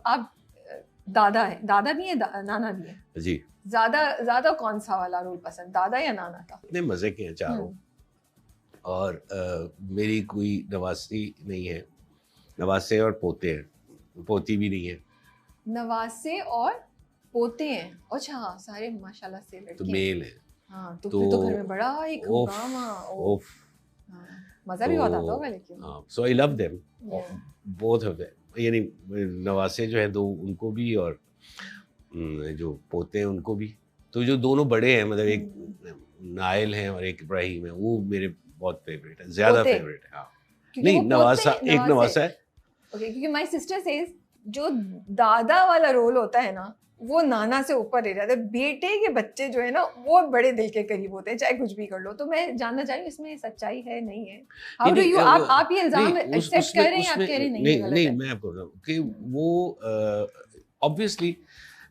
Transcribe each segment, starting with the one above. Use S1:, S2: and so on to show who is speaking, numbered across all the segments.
S1: आप दादा है, दादा भी है, नाना भी है
S2: जी।
S1: ज्यादा कौन सा वाला रोल पसंद, दादा या नाना का?
S2: इतने मजे के हैं चारों। और मेरी कोई नवासी नहीं है, नवासे और पोते हैं, पोती भी नहीं है।
S1: नवासे और पोते हैं, अच्छा हाँ, सारे माशाल्लाह से लड़के
S2: तो मेल है।
S1: हाँ, तो फिर तो घर में बड़ा एक हंगामा।
S2: ओफ,
S1: मजा भी बहुत आता होगा लेकिन।
S2: So I love them both of them, यानी नवासे जो है दो उनको भी, और जो पोते हैं उनको भी। तो जो दोनों बड़े हैं, मतलब एक नाइल हैं और एक इब्राहिम है, वो मेरे बहुत फेवरेट है, ज्यादा फेवरेट है। हाँ नहीं, नवासा एक नवासा है।
S1: ओके, क्योंकि माय सिस्टर सेज जो दादा वाला रोल होता है ना, वो नाना से ऊपर ले जाते हैं। बेटे के बच्चे जो है ना, वो बड़े दिल के करीब होते हैं, चाहे कुछ भी कर लो। तो मैं जानना चाह रही हूँ इसमें सच्चाई है नहीं है? हाउ डू यू, आप ये इल्जाम एक्सेप्ट कर रहे हैं, आप कह रहे नहीं?
S2: नहीं, मैं आपको बोल रहा हूँ कि वो ऑब्वियसली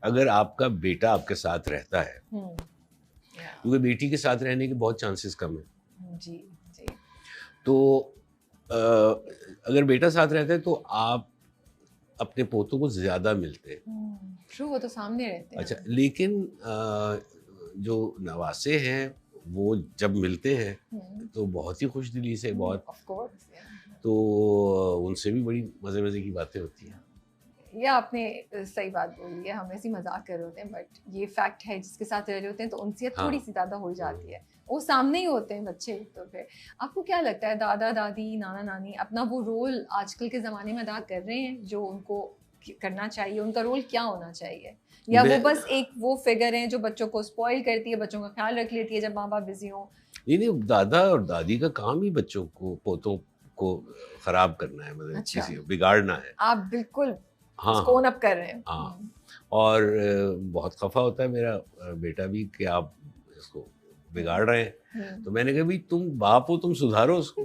S2: अगर आपका बेटा आपके साथ रहता है, क्योंकि बेटी के साथ रहने के बहुत चांसेस कम है।
S1: जी जी।
S2: तो अगर बेटा साथ रहता है तो आप अपने पोतों को ज्यादा मिलते हैं।
S1: ट्रू, वो तो सामने रहते हैं।
S2: अच्छा, लेकिन जो नवासे हैं वो जब मिलते हैं तो बहुत ही खुश दिली से, बहुत
S1: ऑफ कोर्स,
S2: तो उनसे भी बड़ी मजे मजे की बातें होती हैं।
S1: ये आपने सही बात बोली है, हम ऐसी मजाक कर रहे होते हैं, बट ये फैक्ट है, जिसके साथ रह रहे होते हैं तो उनसे थोड़ी सी ज़्यादा हो जाती है। वो सामने ही होते हैं बच्चे। तो फिर आपको क्या लगता है, दादा दादी नाना नानी अपना वो रोल आजकल के ज़माने में अदा कर रहे हैं जो उनको करना चाहिए? उनका रोल क्या होना चाहिए, या वो बस एक वो फिगर है जो बच्चों को स्पॉइल करती है, बच्चों का ख्याल रख लेती है जब माँ बाप बिजी हों?
S2: नहीं, दादा और दादी का काम ही बच्चों को, पोतों को खराब करना है, मतलब
S1: अच्छा,
S2: किसी बिगाड़ना है।
S1: आप बिल्कुल
S2: हाँ,
S1: स्कोन अप कर रहे हैं।
S2: हाँ, और बहुत खफा होता है मेरा बेटा भी कि आप इसको बिगाड़ रहे हैं। तो मैंने कहा भाई तुम बाप हो, तुम सुधारो उसको।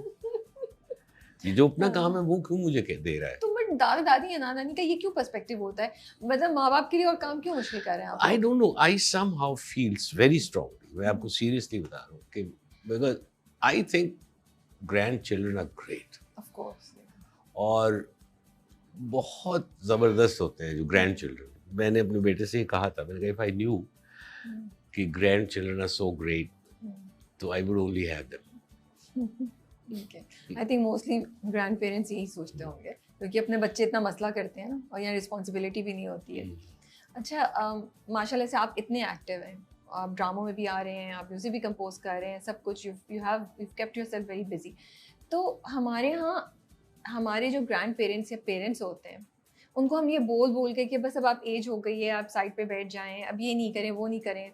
S2: ये जो अपना काम है वो क्यों मुझे दे रहा है?
S1: तो बट दादा दादी या नाना नानी का ये क्यों पर्सपेक्टिव होता है, मतलब माँ बाप के लिए और काम क्यों मुश्किल कर रहे हैं आप?
S2: I don't know, I somehow feels very strongly, मैं आपको सीरियसली बता रहा हूँ कि because I think grand children are great,
S1: of course,
S2: और बहुत जबरदस्त होते हैं जो ग्रैंड चिल्ड्रन। मैंने अपने बेटे से ये कहा था, मैंने कहा इफ आई न्यू कि grand children are so great तो I would only have them.
S1: I think mostly grandparents यही सोचते होंगे, क्योंकि अपने बच्चे इतना मसला करते हैं ना, और यहाँ रिस्पॉन्सिबिलिटी भी नहीं होती है। अच्छा, माशाल्लाह से आप इतने एक्टिव हैं, आप ड्रामों में भी आ रहे हैं, आप म्यूजिक भी कंपोज कर रहे हैं, सब कुछ you have kept yourself very busy. तो हमारे यहाँ हमारे जो ग्रैंड पेरेंट्स या पेरेंट्स होते हैं, उनको हम ये बोल बोल के कि बस अब आप एज हो गई है, आप साइड पे बैठ जाएं, अब ये नहीं करें वो नहीं करें,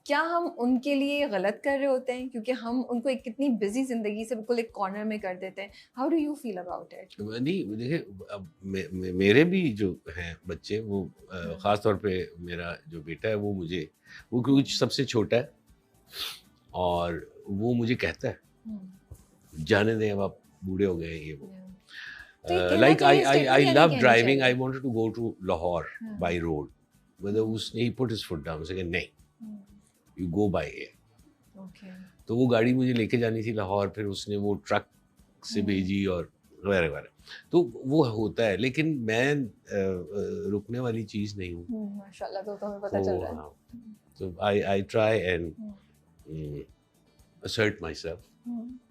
S1: क्या हम उनके लिए गलत कर रहे होते हैं? क्योंकि हम उनको एक कितनी बिजी जिंदगी से बिल्कुल एक कॉर्नर में कर देते हैं। How do you feel about it?
S2: नहीं, देखिए अब मेरे भी जो हैं बच्चे, वो ख़ास तौर पे मेरा जो बेटा है वो मुझे, वो क्योंकि सबसे छोटा है और वो मुझे कहता है जाने दें, अब आप बूढ़े हो गए हैं, ये वो। Like I love driving. I wanted to go to Lahore by road. Whether he put his foot down, saying नहीं, you go by air.
S1: Okay.
S2: तो वो गाड़ी मुझे लेके जानी थी लाहौर, फिर उसने वो ट्रक से भेजी और वगैरह वगैरह। तो वो होता है, लेकिन मैं रुकने वाली चीज नहीं हूँ।
S1: माशाल्लाह, तो हमें पता चल रहा है।
S2: So I try and assert myself.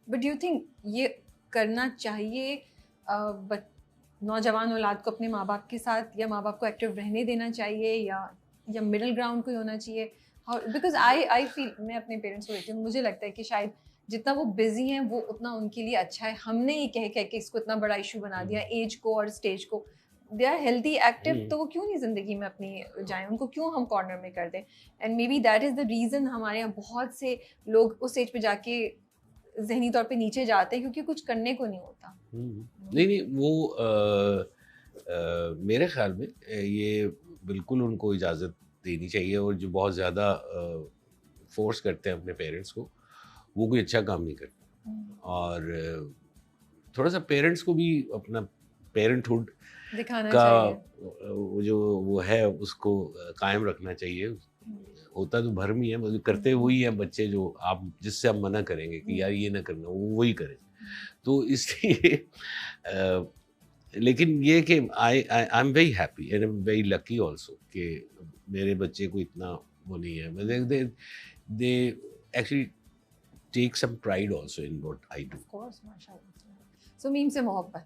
S1: But do you think ये करना चाहिए नौजवान औलाद को अपने माँ बाप के साथ, या माँ बाप को एक्टिव रहने देना चाहिए, या मिडिल ग्राउंड कोई होना चाहिए? बिकॉज आई फील, मैं अपने पेरेंट्स को देखती हूँ, मुझे लगता है कि शायद जितना वो बिजी हैं वो उतना उनके लिए अच्छा है। हमने ये कह के इसको इतना बड़ा इशू बना दिया, एज को और स्टेज को। दे आर हेल्दी एक्टिव, तो वो क्यों नहीं ज़िंदगी में अपनी जाएं, उनको क्यों हम कॉर्नर में कर दें? And may be that is the reason हमारे यहाँ बहुत से लोग उस एज पे जाके ज़हनी तौर पे नीचे जाते हैं, क्योंकि कुछ करने को नहीं होता।
S2: नहीं, वो मेरे ख्याल में ये बिल्कुल उनको इजाज़त देनी चाहिए, और जो बहुत ज़्यादा फोर्स करते हैं अपने पेरेंट्स को, वो कोई अच्छा काम नहीं करते। और थोड़ा सा पेरेंट्स को भी अपना पेरेंटहुड
S1: दिखाना
S2: का
S1: चाहिए,
S2: जो वो है उसको कायम रखना चाहिए। होता तो भरम ही है, मतलब करते वही है बच्चे, जो आप जिससे आप मना करेंगे कि यार ये ना करना, वो वही करें। तो इसलिए लेकिन ये कि I am very happy and I am very lucky also कि मेरे बच्चे को इतना वो नहीं है, मतलब they actually take some pride also in what I do.
S1: Of course, माशाल्लाह। सो मीम से मोहब्बत,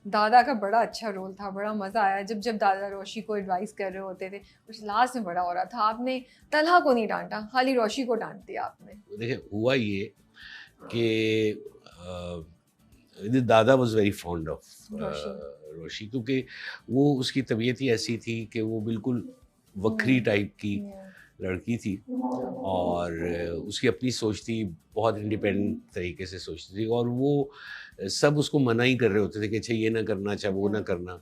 S1: दादा का बड़ा अच्छा रोल था, बड़ा मज़ा आया जब जब दादा रोशी को एडवाइस कर रहे होते थे, कुछ लास्ट में बड़ा हो रहा था, आपने तलहा को नहीं डांटा, खाली रोशी को डांट दिया आपने।
S2: देखिए हुआ ये कि दादा वाज वेरी फॉन्ड ऑफ रोशी, क्योंकि वो उसकी तबीयत ही ऐसी थी कि वो बिल्कुल वक्री टाइप की लड़की थी और उसकी अपनी सोच थी, बहुत इंडिपेंडेंट तरीके से सोचती थी, और वो सब उसको मना ही कर रहे होते थे कि अच्छा ये ना करना, अच्छा वो ना करना,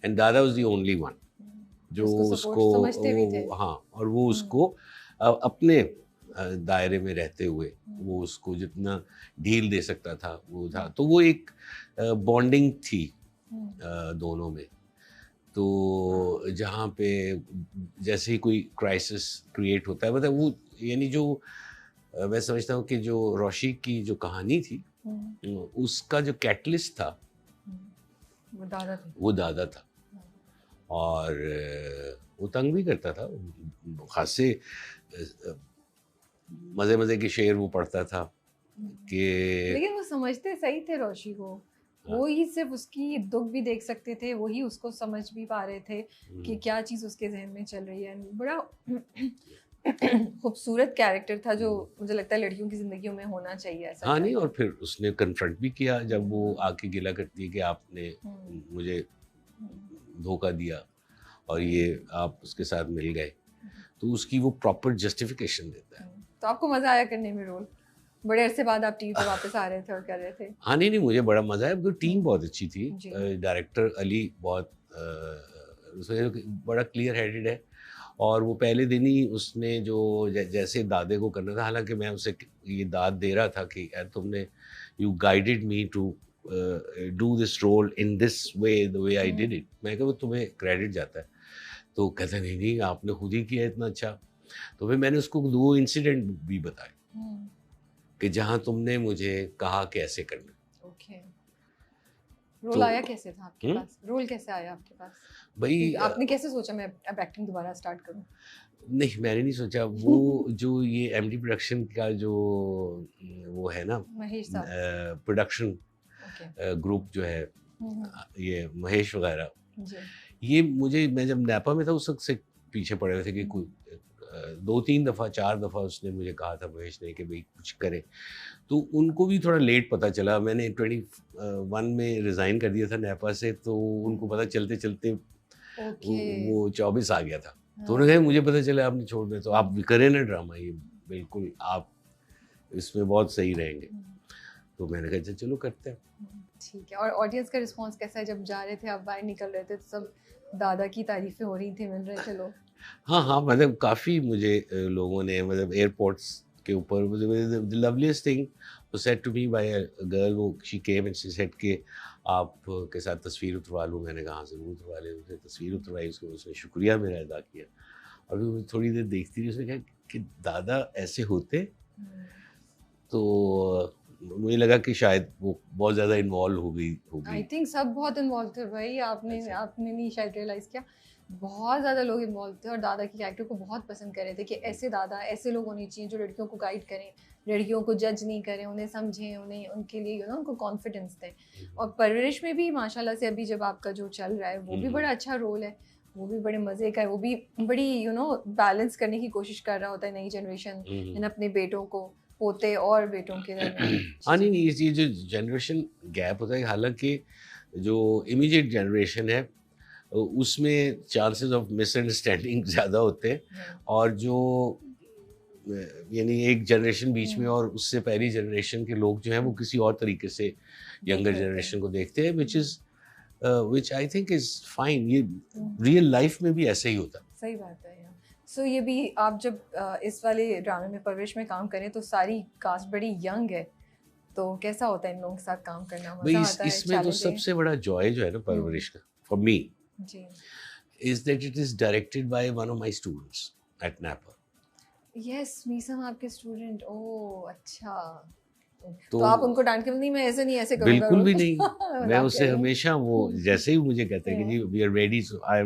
S2: एंड दादा वाज द ओनली वन जो उसको हाँ, और वो उसको अपने दायरे में रहते हुए वो उसको जितना ढील दे सकता था वो था, तो वो एक बॉन्डिंग थी दोनों में। तो जहाँ पे जैसे ही कोई क्राइसिस क्रिएट होता है, मतलब वो यानी जो मैं समझता हूँ कि जो रोशी की जो कहानी थी उसका जो कैटलिस्ट था वो दादा था, और वो तंग भी करता था, खासे मज़े मज़े के शेर वो पढ़ता था कि
S1: लेकिन वो समझते सही थे रोशी को, वो ही सिर्फ उसकी दुख भी देख सकते थे, वो ही उसको समझ भी पा रहे थे कि क्या चीज़ उसके जहन में चल रही है। बड़ा खूबसूरत कैरेक्टर था जो मुझे लगता है लड़कियों की ज़िंदगियों में होना चाहिए ऐसा।
S2: हाँ नहीं, और फिर उसने कन्फ्रंट भी किया जब वो आके गिला करती है कि आपने मुझे धोखा दिया और ये आप उसके साथ मिल गए, तो उसकी वो प्रॉपर जस्टिफिकेशन देता है।
S1: तो आपको मज़ा आया करने में रोल? बड़े अरसे बाद आप टीवी पे वापस आ रहे थे और कर रहे थे।
S2: हाँ नहीं, मुझे बड़ा मज़ा आया क्योंकि टीम बहुत अच्छी थी। डायरेक्टर अली बहुत बड़ा क्लियर हेडेड है, और वो पहले दिन ही उसने जो जैसे दादे को करना था, हालांकि मैं उसे ये दाद दे रहा था कि यार तुमने you guided me to do this role in this way the way I did it, मैं कहा वो तुम्हें क्रेडिट जाता है। तो कहता नहीं नहीं आपने खुद ही किया इतना अच्छा। तो फिर मैंने उसको 2 इंसिडेंट भी बताए कि जहाँ तुमने मुझे कहा कि ऐसे करना।
S1: ओके। रोल आया कैसे था आपके पास? रोल कैसे आया आपके पास?
S2: भाई
S1: आपने कैसे सोचा मैं अब एक्टिंग दोबारा स्टार्ट करूं?
S2: नहीं, मैंने नहीं सोचा। वो जो ये एमडी प्रोडक्शन का जो वो है ना,
S1: महेश साहब
S2: प्रोडक्शन ग्रुप जो है, ये महेश वगैरह, ये मुझे, मैं जब नेपा में था उस वक्त से पीछे पड़े हुए थे कि कोई 2-3 दफ़ा 4 दफ़ा उसने मुझे कहा था महेश ने कि भाई कुछ करे। तो उनको भी थोड़ा लेट पता चला, मैंने 21 में रिज़ाइन कर दिया था नेपा से, तो उनको पता चलते चलते वो 24 आ गया था। तो उन्होंने कहा मुझे पता चला आपने छोड़ दिया, तो आप करें ना ड्रामा, ये बिल्कुल आप इसमें बहुत सही रहेंगे। तो मैंने कहा चलो करते हैं।
S1: ठीक है। और ऑडियंस का रिस्पांस कैसा है? जब जा रहे थे आप बाहर निकल रहे थे तो सब दादा की तारीफें हो रही थी, मिल रहे थे लोग?
S2: हाँ, मतलब काफ़ी मुझे लोगों ने, मतलब एयरपोर्ट्स के ऊपर, the loveliest thing was said to me by a girl, वो she came and she said कि आप के साथ तस्वीर उतरवा लूँ। मैंने कहा हाँ ज़रूर उतरवा लें। उसने तस्वीर उतरवाई, उसने शुक्रिया मेरा अदा किया, और फिर थोड़ी देर देखती रही। उसने कहा कि दादा ऐसे होते। तो मुझे लगा कि शायद वो बहुत ज़्यादा इन्वॉल्व हो गई होगी।
S1: आई थिंक सब बहुत इन्वॉल्व थे भाई, आपने नहीं शायद रियलाइज़ किया, बहुत ज़्यादा लोग इन्वॉल्व थे और दादा की कैरेक्टर को बहुत पसंद कर रहे थे कि ऐसे दादा, ऐसे लोग होने चाहिए जो लड़कियों को गाइड करें, लड़कियों को जज नहीं करें, उन्हें समझें, उन्हें उनके लिए उनको कॉन्फिडेंस दें। और परवरिश में भी माशाल्लाह से अभी जब आपका जो चल रहा है वो भी बड़ा अच्छा रोल है, वो भी बड़े मज़े का है, वो भी बड़ी बैलेंस करने की कोशिश कर रहा होता है नई जनरेशन अपने बेटों को, पोते और बेटों के दरमियान।
S2: हाँ नहीं, ये जो जनरेशन गैप होता है, हालांकि जो इमीडिएट जनरेशन है उसमें चांसेस ऑफ मिसअंडरस्टैंडिंग ज़्यादा होते हैं, और जो यानी एक जनरेशन बीच में और उससे पहली जनरेशन के लोग जो हैं वो किसी और तरीके से यंगर जनरेशन को देखते हैं, विच आई थिंक इज़ फाइन। ये रियल लाइफ में भी ऐसे ही होता है।
S1: सही बात है। सो ये भी आप जब इस वाले ड्रामे में परवरिश में काम करें तो सारी कास्ट बड़ी यंग है, तो कैसा होता है इन लोगों के साथ काम करना? मजा आता है?
S2: इसमें तो सबसे बड़ा जॉय जो है ना परवरिश का, for me, is that it is directed by one of my students at NAPA.
S1: Yes, Meesam आपके स्टूडेंट? ओह अच्छा। तो आप उनको डांट के नहीं मैं ऐसे नहीं ऐसे करूंगा
S2: बिल्कुल भी नहीं। मैं
S1: मजाक
S2: उससे
S1: कर रही हूँ।
S2: हमेशा वो जैसे ही मुझे कहते हैं कि जी we are ready, so I